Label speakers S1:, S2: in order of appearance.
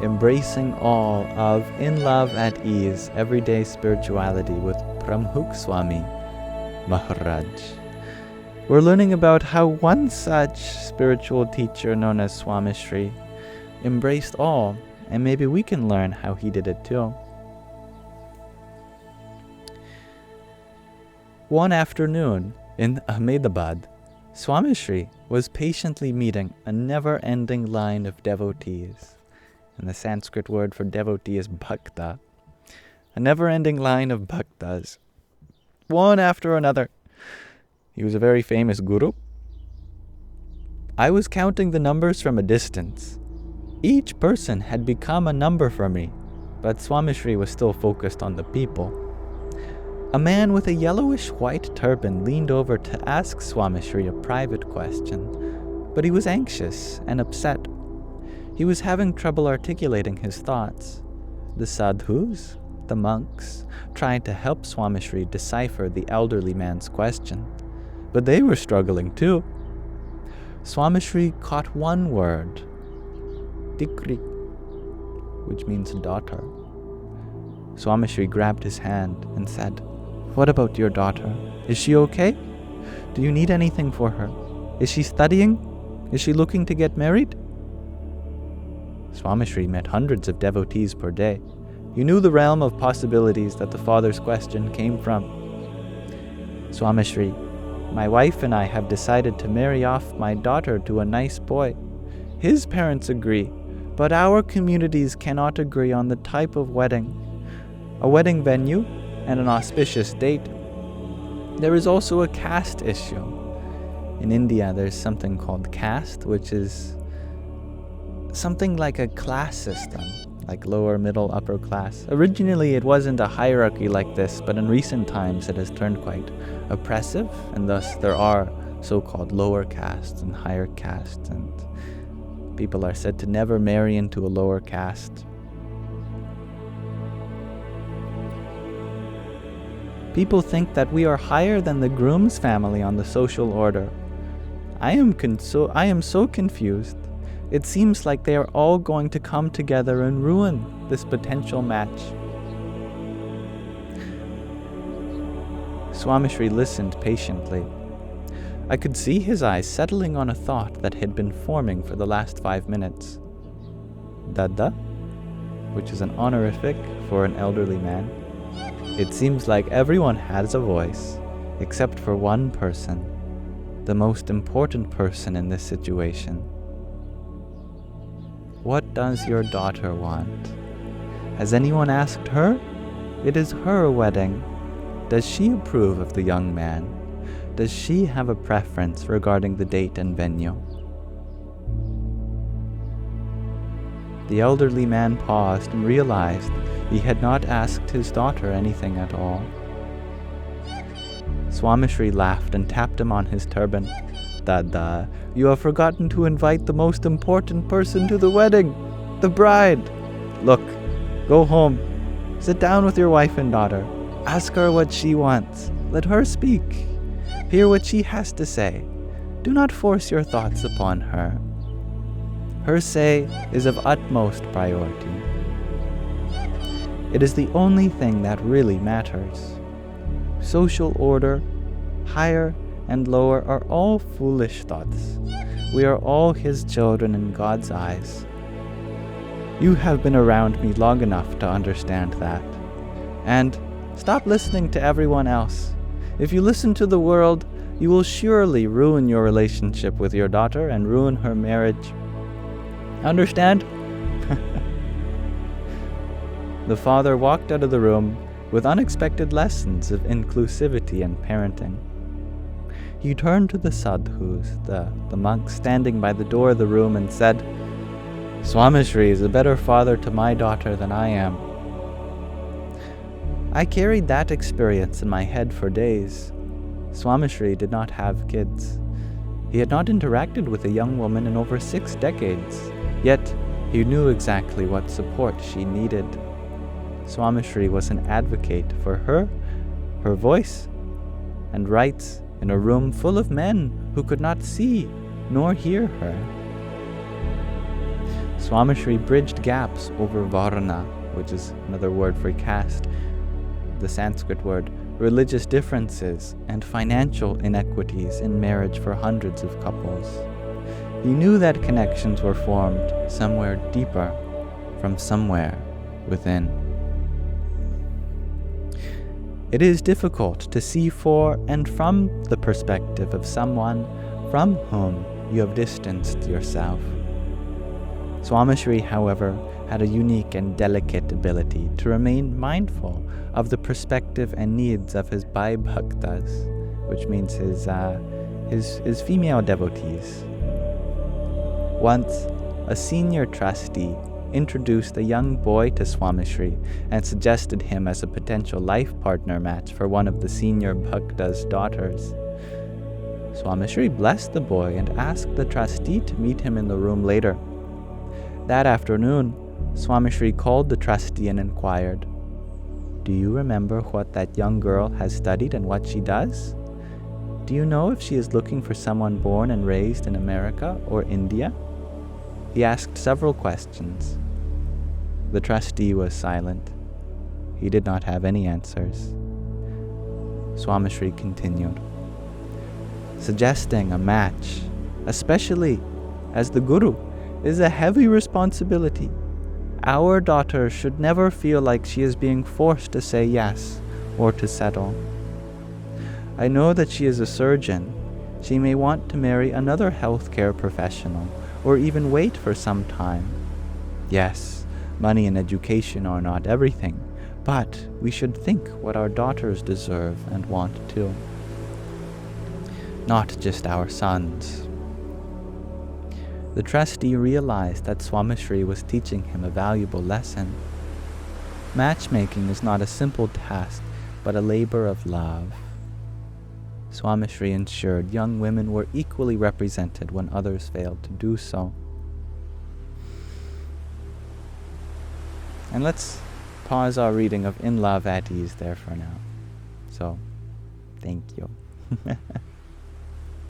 S1: Embracing all of In Love at Ease, Everyday Spirituality with Pramukh Swami Maharaj. We're learning about how one such spiritual teacher known as Swamishri embraced all, and maybe we can learn how he did it too. One afternoon in Ahmedabad, Swamishri was patiently meeting a never-ending line of devotees. And the Sanskrit word for devotee is bhakta. A never-ending line of bhaktas, one after another. He was a very famous guru. I was counting the numbers from a distance. Each person had become a number for me, but Swamishri was still focused on the people. A man with a yellowish-white turban leaned over to ask Swamishri a private question, but he was anxious and upset. He was having trouble articulating his thoughts. The sadhus, the monks, tried to help Swamishri decipher the elderly man's question, but they were struggling too. Swamishri caught one word, Dikri, which means daughter. Swamishri grabbed his hand and said, "What about your daughter? Is she okay? Do you need anything for her? Is she studying? Is she looking to get married?" Swamishri met hundreds of devotees per day. He knew the realm of possibilities that the father's question came from. "Swamishri, my wife and I have decided to marry off my daughter to a nice boy. His parents agree, but our communities cannot agree on the type of wedding, a wedding venue, and an auspicious date. There is also a caste issue. In India, there's something called caste, which is something like a class system, like lower, middle, upper class. Originally, it wasn't a hierarchy like this, but in recent times it has turned quite oppressive, and thus there are so-called lower castes and higher castes, and people are said to never marry into a lower caste. People think that we are higher than the groom's family on the social order. I am so confused. It seems like they are all going to come together and ruin this potential match." Swamishri listened patiently. I could see his eyes settling on a thought that had been forming for the last 5 minutes. Dada, which is an honorific for an elderly man. It seems like everyone has a voice, except for one person, the most important person in this situation. What does your daughter want? Has anyone asked her? It is her wedding. Does she approve of the young man? Does she have a preference regarding the date and venue? The elderly man paused and realized he had not asked his daughter anything at all. Swamishri laughed and tapped him on his turban. "Dada, you have forgotten to invite the most important person to the wedding, the bride. Look, go home, sit down with your wife and daughter, ask her what she wants, let her speak, hear what she has to say. Do not force your thoughts upon her. Her say is of utmost priority. It is the only thing that really matters. Social order, higher and lower, are all foolish thoughts. We are all His children in God's eyes. You have been around me long enough to understand that. And stop listening to everyone else. If you listen to the world, you will surely ruin your relationship with your daughter and ruin her marriage. Understand?" The father walked out of the room with unexpected lessons of inclusivity and parenting. He turned to the sadhus, the monks standing by the door of the room, and said, "Swamishri is a better father to my daughter than I am." I carried that experience in my head for days. Swamishri did not have kids. He had not interacted with a young woman in over 6 decades, yet he knew exactly what support she needed. Swamishri was an advocate for her, her voice, and rights in a room full of men who could not see nor hear her. Swamishri bridged gaps over varna, which is another word for caste, the Sanskrit word, religious differences, and financial inequities in marriage for hundreds of couples. He knew that connections were formed somewhere deeper, from somewhere within. It is difficult to see for and from the perspective of someone from whom you have distanced yourself. Swamishri, however, had a unique and delicate ability to remain mindful of the perspective and needs of his Bhai Bhaktas, which means his female devotees. Once, a senior trustee introduced a young boy to Swamishri and suggested him as a potential life partner match for one of the senior Bhakta's daughters. Swamishri blessed the boy and asked the trustee to meet him in the room later. That afternoon, Swamishri called the trustee and inquired, "Do you remember what that young girl has studied and what she does? Do you know if she is looking for someone born and raised in America or India?" He asked several questions. The trustee was silent. He did not have any answers. Swamishri continued, "Suggesting a match, especially as the guru, is a heavy responsibility. Our daughter should never feel like she is being forced to say yes or to settle. I know that she is a surgeon. She may want to marry another healthcare professional or even wait for some time. Yes, money and education are not everything, but we should think what our daughters deserve and want too. Not just our sons." The trustee realized that Swamishri was teaching him a valuable lesson. Matchmaking is not a simple task, but a labor of love. Swamishri ensured young women were equally represented when others failed to do so. And let's pause our reading of In Love at Ease there for now. So, thank you.